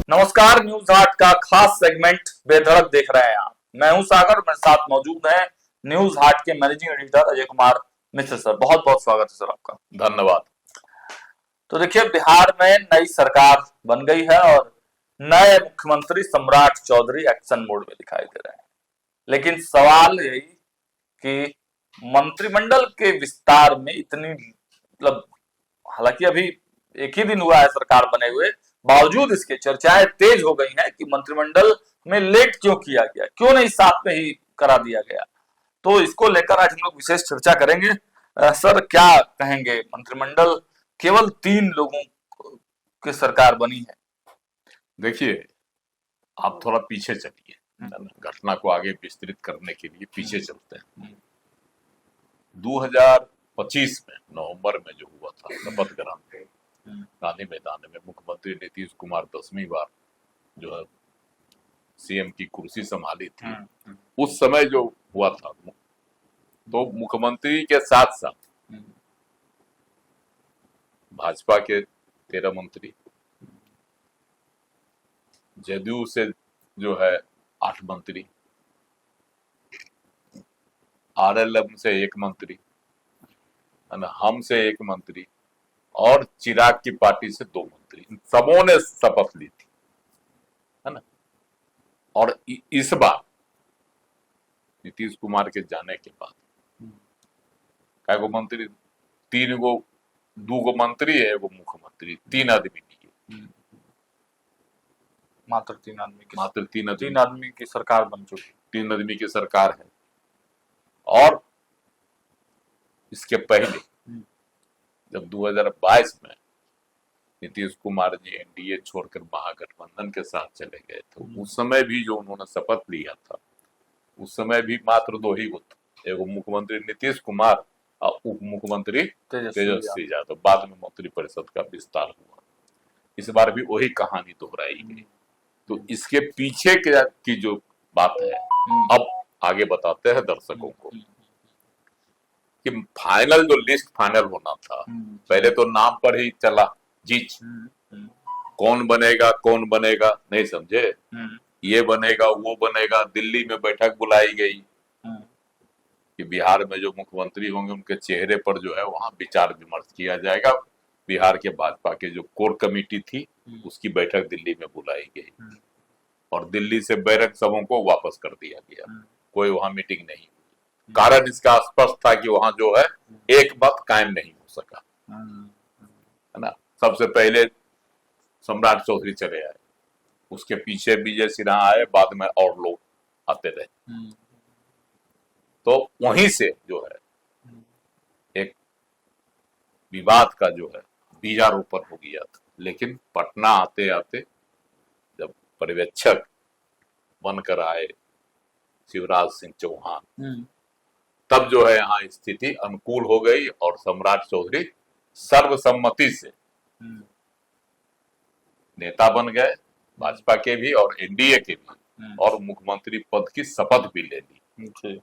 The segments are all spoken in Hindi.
नमस्कार, न्यूज हाट का खास सेगमेंट बेधड़क देख रहे हैं आप। मैं हूं सागर, मेरे साथ मौजूद है न्यूज हाट के managing editor Ajay Kumar Mishra sir. बहुत बहुत स्वागत है सर आपका। धन्यवाद। तो देखिए, बिहार में नई सरकार बन गई है और नए मुख्यमंत्री सम्राट चौधरी एक्शन मोड में दिखाई दे रहे हैं। लेकिन सवाल यही कि मंत्रिमंडल के विस्तार में इतनी मतलब, हालांकि अभी एक ही दिन हुआ है सरकार बने हुए, बावजूद इसके चर्चाएं तेज हो गई हैं कि मंत्रिमंडल में लेट क्यों किया गया, क्यों नहीं साथ में ही करा दिया गया। तो इसको लेकर आज हम लोग विशेष चर्चा करेंगे। सर, क्या कहेंगे, मंत्रिमंडल केवल 3 लोगों की सरकार बनी है। देखिए, आप थोड़ा पीछे चलिए, घटना को आगे विस्तृत करने के लिए पीछे चलते हैं। 2025 में नवंबर में जो हुआ था शपथ ग्रहण गांधी मैदान में, मुख्यमंत्री नीतीश कुमार 10वीं बार जो है सीएम की कुर्सी संभाली थी। उस समय जो हुआ था, तो मुख्यमंत्री के साथ साथ भाजपा के 13 मंत्री, जदयू से जो है 8 मंत्री, आरएलएम से 1 मंत्री, हम से 1 मंत्री और चिराग की पार्टी से 2 मंत्री, इन सबों ने शपथ ली थी, है ना। और इस बार नीतीश कुमार के जाने के बाद क्या गो मंत्री, 2 गो मंत्री है, एगो मुख्यमंत्री, 3 आदमी नहीं है, मात्र 3 आदमी की, मात्र 3 आदमी की सरकार बन चुकी, 3 आदमी की सरकार है। और इसके पहले जब 2022 में नीतीश कुमार जी एनडीए छोड़कर महागठबंधन के साथ चले गए थे, उस समय भी जो उन्होंने शपथ लिया था, उस समय भी मात्र 2 ही थे, एगो मुख्यमंत्री नीतीश कुमार और उप मुख्यमंत्री तेजस्वी यादव। बाद में मंत्रिपरिषद का विस्तार हुआ। इस बार भी वही कहानी दोहराई गई। तो इसके पीछे की जो बात है, अब आगे बताते हैं दर्शकों को कि फाइनल जो लिस्ट फाइनल होना था, पहले तो नाम पर ही चला जीच, कौन बनेगा नहीं समझे, ये बनेगा वो बनेगा। दिल्ली में बैठक बुलाई गई कि बिहार में जो मुख्यमंत्री होंगे उनके चेहरे पर जो है वहां विचार विमर्श किया जाएगा। बिहार के भाजपा के जो कोर कमेटी थी उसकी बैठक दिल्ली में बुलाई गई और दिल्ली से बैरक सबों को वापस कर दिया गया। कोई वहां मीटिंग नहीं। कारण इसका स्पष्ट था कि वहां जो है एक मत कायम नहीं हो सका, है ना। सबसे पहले सम्राट चौधरी चले आए, उसके पीछे विजय सिन्हा आए, बाद में और लोग आते रहे। तो वहीं से जो है एक विवाद का जो है बीजारोपण हो गया था। लेकिन पटना आते आते जब पर्यवेक्षक बनकर आए शिवराज सिंह चौहान, तब जो है यहाँ स्थिति अनुकूल हो गई और सम्राट चौधरी सर्वसम्मति से नेता बन गए, भाजपा के भी और एनडीए के भी, और मुख्यमंत्री पद की शपथ भी ले ली।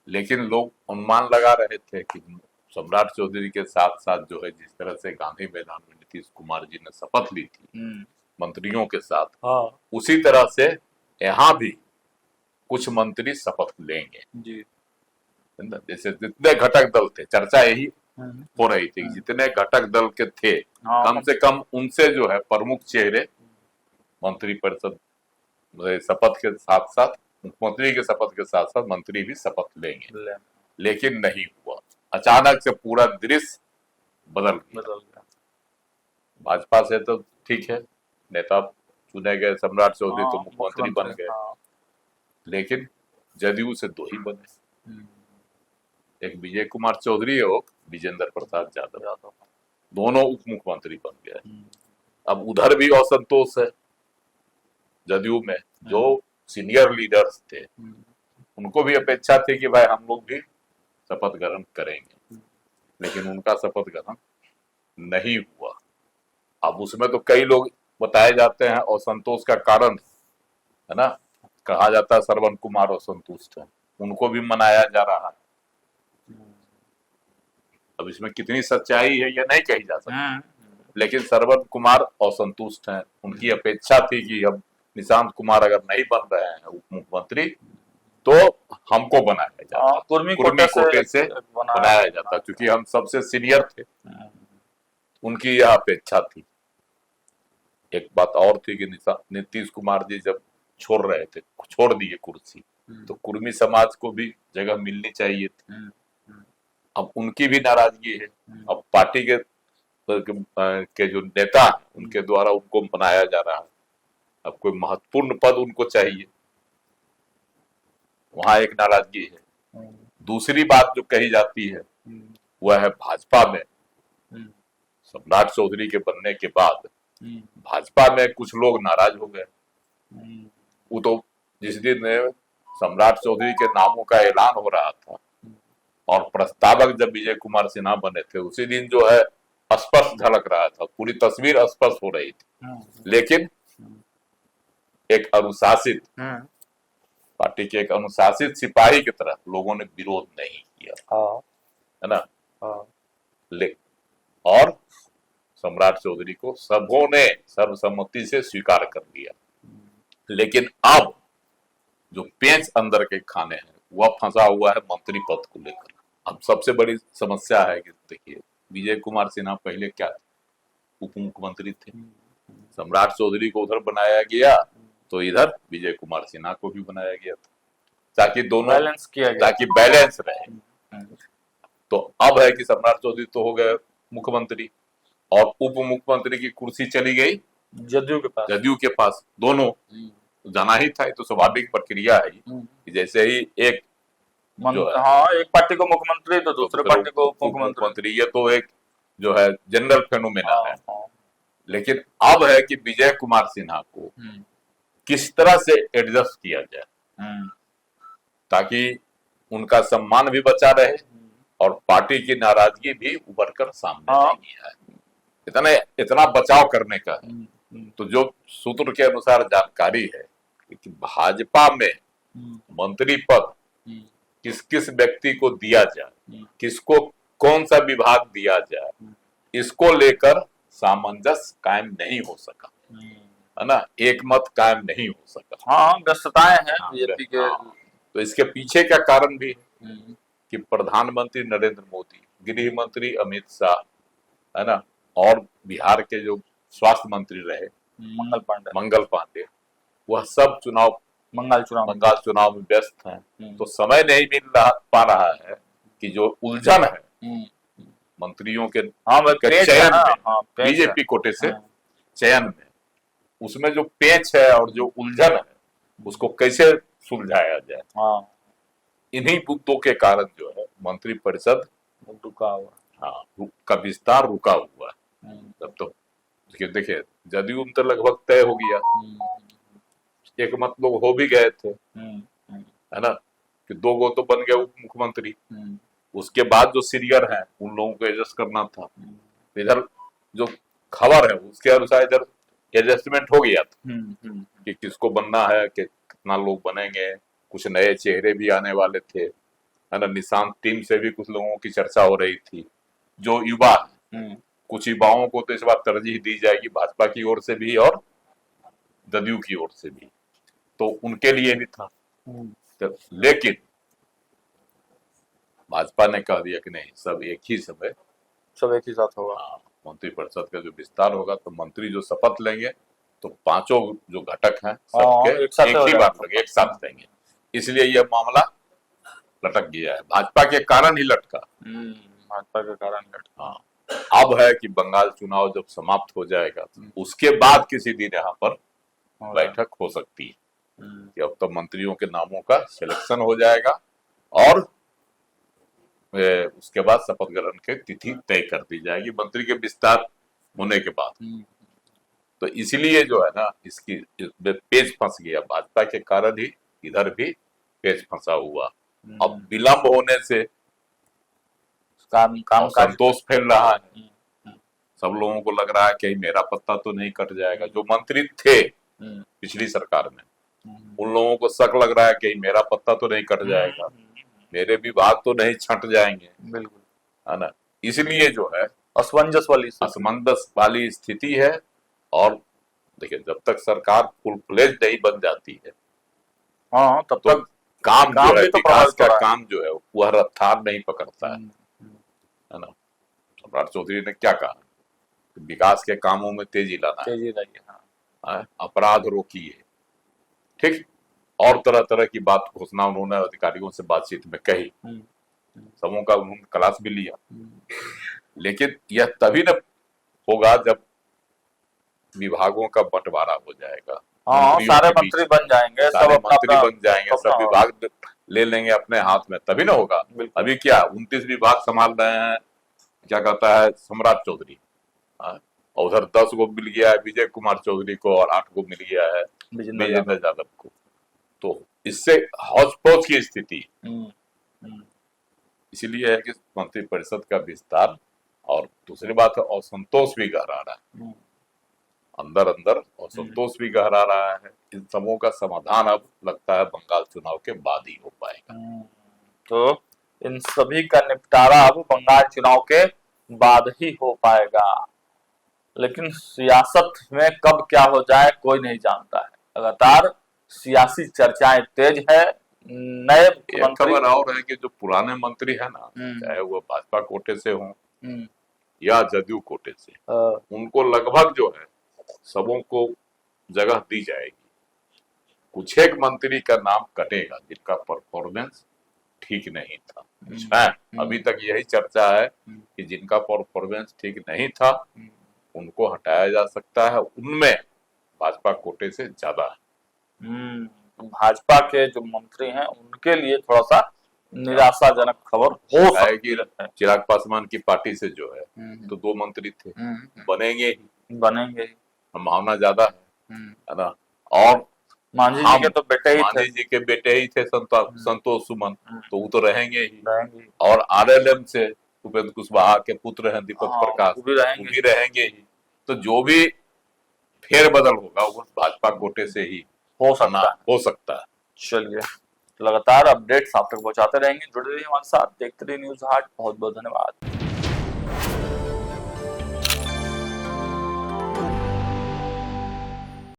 लेकिन लोग अनुमान लगा रहे थे कि सम्राट चौधरी के साथ साथ जो है, जिस तरह से गांधी मैदान में नीतीश कुमार जी ने शपथ ली थी मंत्रियों के साथ, उसी तरह से यहाँ भी कुछ मंत्री शपथ लेंगे जी। जैसे जितने घटक दल थे, चर्चा यही हो रही थी, जितने घटक दल के थे कम से कम उनसे जो है प्रमुख चेहरे मंत्रिपरिषद शपथ के साथ साथ, मुख्यमंत्री के शपथ के साथ साथ मंत्री भी शपथ लेंगे। लेकिन नहीं हुआ। अचानक से पूरा दृश्य बदल गया। भाजपा से तो ठीक है, नेता चुने गए, सम्राट चौधरी तो मुख्यमंत्री बन गए, लेकिन जदयू से 2 ही बने, एक विजय कुमार चौधरी और विजेंद्र प्रसाद यादव, दोनों उप मुख्यमंत्री बन गए। अब उधर भी असंतोष है जदयू में। जो सीनियर लीडर्स थे उनको भी अपेक्षा थी कि भाई हम लोग भी शपथ ग्रहण करेंगे, लेकिन उनका शपथ ग्रहण नहीं हुआ। अब उसमें तो कई लोग बताए जाते हैं असंतोष का कारण, है ना। कहा जाता है श्रवण कुमार असंतुष्ट है, उनको भी मनाया जा रहा है। अब इसमें कितनी सच्चाई है ये नहीं कही जा सकती, लेकिन सरवन कुमार असंतुष्ट हैं। उनकी अपेक्षा थी कि अब निशांत कुमार अगर नहीं बन रहे हैं उप मुख्यमंत्री तो हमको बनाया जाता, कुर्मी कुर्मी कोटे से बनाया बनाया जाता, क्योंकि हम सबसे सीनियर थे। उनकी यह अपेक्षा थी। एक बात और थी कि नीतीश कुमार जी जब छोड़ दिए कुर्सी, तो कुर्मी समाज को भी जगह मिलनी चाहिए थी। अब उनकी भी नाराजगी है। अब पार्टी के जो नेता हैं उनके द्वारा उनको बनाया जा रहा है। अब कोई महत्वपूर्ण पद उनको चाहिए, वहां एक नाराजगी है। दूसरी बात जो कही जाती है वह है भाजपा में सम्राट चौधरी के बनने के बाद भाजपा में कुछ लोग नाराज हो गए। वो तो जिस दिन सम्राट चौधरी के नामों का ऐलान हो रहा था और प्रस्तावक जब विजय कुमार सिन्हा बने थे, उसी दिन जो है स्पष्ट झलक रहा था, पूरी तस्वीर स्पष्ट हो रही थी। लेकिन एक अनुशासित पार्टी के एक अनुशासित सिपाही की तरह लोगों ने विरोध नहीं किया, है ना। और सम्राट चौधरी को सबों ने सर्वसम्मति से स्वीकार कर लिया। लेकिन अब जो पेंच अंदर के खाने हैं वह फंसा हुआ है मंत्री पद को लेकर। अब सबसे बड़ी समस्या है कि देखिए, विजय कुमार सिन्हा पहले क्या थे, उप मुख्यमंत्री थे। सम्राट चौधरी को उधर बनाया गया तो इधर विजय कुमार सिन्हा को भी बनाया गया था, ताकि दोनों बैलेंस किया गया, ताकि बैलेंस रहे। तो अब है कि सम्राट चौधरी तो हो गए मुख्यमंत्री और उप मुख्यमंत्री की कुर्सी चली गई जदयू के पास। दोनों जाना ही था, तो स्वाभाविक प्रक्रिया है कि जैसे ही एक एक पार्टी को मुख्यमंत्री तो दूसरे पार्टी को उप मुख्यमंत्री, ये तो एक जो है जनरल फेनोमेना है। लेकिन अब है कि विजय कुमार सिन्हा को किस तरह से एडजस्ट किया जाए ताकि उनका सम्मान भी बचा रहे और पार्टी की नाराजगी भी उभर कर सामने नहीं आए। इतना बचाव करने का है। तो जो सूत्र के अनुसार जानकारी है कि भाजपा में मंत्री पद किस किस व्यक्ति को दिया जाए, किसको कौन सा विभाग दिया जाए, इसको लेकर सामंजस्य कायम नहीं हो सका, है ना। एक मत कायम नहीं हो सका। व्यस्तताएं हैं बीजेपी के। तो इसके पीछे का कारण भी है कि प्रधानमंत्री नरेंद्र मोदी, गृह मंत्री अमित शाह, है ना, और बिहार के जो स्वास्थ्य मंत्री रहे मंगल पांडे, वह सब बंगाल चुनाव में व्यस्त हैं। तो समय नहीं पा रहा है कि जो उलझन है मंत्रियों के चयन में, बीजेपी कोटे से चयन में, उसमें जो पेच है और जो उलझन है उसको कैसे सुलझाया जाए। इन्हीं मुद्दों के कारण जो है मंत्री परिषद रुका हुआ, का विस्तार रुका हुआ है। तब तो देखिए जदयू तो लगभग तय हो गया, एक मत लोग हो भी गए थे, है ना, कि 2 गो तो बन गए उप मुख्यमंत्री। उसके बाद जो सीनियर हैं उन लोगों को एडजस्ट करना था। इधर जो खबर है उसके अनुसार इधर एडजस्टमेंट हो गया था कि किसको बनना है, कि कितना लोग बनेंगे। कुछ नए चेहरे भी आने वाले थे, है ना। निशांत टीम से भी कुछ लोगों की चर्चा हो रही थी। जो युवा कुछ युवाओं को तो इस बार तरजीह दी जाएगी भाजपा की ओर से भी और जदयू की ओर से भी, तो उनके लिए भी था। तो लेकिन भाजपा ने कह दिया कि नहीं, सब एक ही साथ होगा। मंत्री परिषद का जो विस्तार होगा तो मंत्री जो शपथ लेंगे तो 5 जो घटक हैं सबके एक ही बार लगे, एक साथ लेंगे। इसलिए यह मामला लटक गया है, भाजपा के कारण ही लटका। अब है कि बंगाल चुनाव जब समाप्त हो जाएगा उसके बाद किसी दिन यहाँ पर बैठक हो सकती है कि अब तो मंत्रियों के नामों का सिलेक्शन हो जाएगा और उसके बाद शपथ ग्रहण की तिथि तय कर दी जाएगी मंत्री के विस्तार होने के बाद। तो इसलिए जो है ना, इसकी पेच फंस गया भाजपा के कारण ही, इधर भी पेच फंसा हुआ। अब विलंब होने से काम संतोष फैल रहा है। सब लोगों को लग रहा है कि मेरा पत्ता तो नहीं कट जाएगा। जो मंत्री थे पिछली सरकार में उन लोगों को शक लग रहा है कि मेरा पत्ता तो नहीं कट जाएगा, मेरे विभाग तो नहीं छंट जाएंगे, बिल्कुल, है ना। इसलिए जो है असमंजस वाली स्थिति। असमंजस वाली स्थिति है। और देखिए, जब तक सरकार फुल फ्लेज नहीं बन जाती है हाँ तब तो तक काम जो काम है, भी तो विकास प्रभावित हो का रहा है। काम जो है वह रफ्तार नहीं पकड़ता है ना। सम्राट चौधरी ने क्या कहा, विकास के कामों में तेजी लाना है, तेजी रही है। हाँ। अपराध रोकिए, ठीक, और तरह तरह की बात घोषणा उन्होंने अधिकारियों से बातचीत में कही, सबों का उन्होंने क्लास भी लिया। लेकिन यह तभी न होगा जब विभागों का बंटवारा हो जाएगा। हाँ मंत्रियों सारे के बीच मंत्री बन जाएंगे, सब सारे अपना मंत्री अपना बन जाएंगे, सब अपना विभाग ले लेंगे अपने हाथ में, तभी ना होगा। बिल्कुल। अभी क्या 29 विभाग संभाल रहे हैं, क्या कहता है, सम्राट चौधरी। हाँ, और उधर 10 को मिल गया है विजय कुमार चौधरी को, और 8 को मिल गया है विजेंद्र यादव को। तो इससे हौच पौच की स्थिति, इसीलिए है कि मंत्रिपरिषद का विस्तार। और दूसरी बात है, असंतोष भी गहरा रहा है अंदर अंदर, असंतोष भी गहरा रहा है। इन सबों का समाधान अब लगता है बंगाल चुनाव के बाद ही हो पाएगा। तो इन सभी का निपटारा अब बंगाल चुनाव के बाद ही हो पाएगा। लेकिन सियासत में कब क्या हो जाए कोई नहीं जानता है। लगातार सियासी चर्चाएं तेज है। नए एक खबर और है कि जो पुराने मंत्री है ना, चाहे वो भाजपा कोटे से हों या जदयू कोटे से, उनको लगभग जो है सबों को जगह दी जाएगी। कुछ एक मंत्री का नाम कटेगा जिनका परफॉर्मेंस ठीक नहीं था। अभी तक यही चर्चा है कि जिनका परफॉर्मेंस ठीक नहीं था उनको हटाया जा सकता है। उनमें भाजपा कोटे से ज्यादा है। भाजपा के जो मंत्री हैं उनके लिए थोड़ा सा निराशाजनक खबर हो सकती है। चिराग पासवान की पार्टी से जो है तो 2 मंत्री थे, बनेंगे ही, संभावना ज्यादा है ना। और मांझी जी के तो बेटे ही थे, मांझी जी के बेटे ही थे संतोष सुमन, तो वो तो रहेंगे ही। और आरएलएम से उपेंद्र कुशवाहा के पुत्र हैं दीपक प्रकाश, वो भी रहेंगे ही। तो जो भी फेरबदल होगा वो भाजपा कोटे से ही हो सकता है। चलिए, लगातार अपडेट्स आप तक पहुंचाते रहेंगे, जुड़े रहिए हमारे साथ, देखते रहिए न्यूज़ हाट। बहुत बहुत धन्यवाद।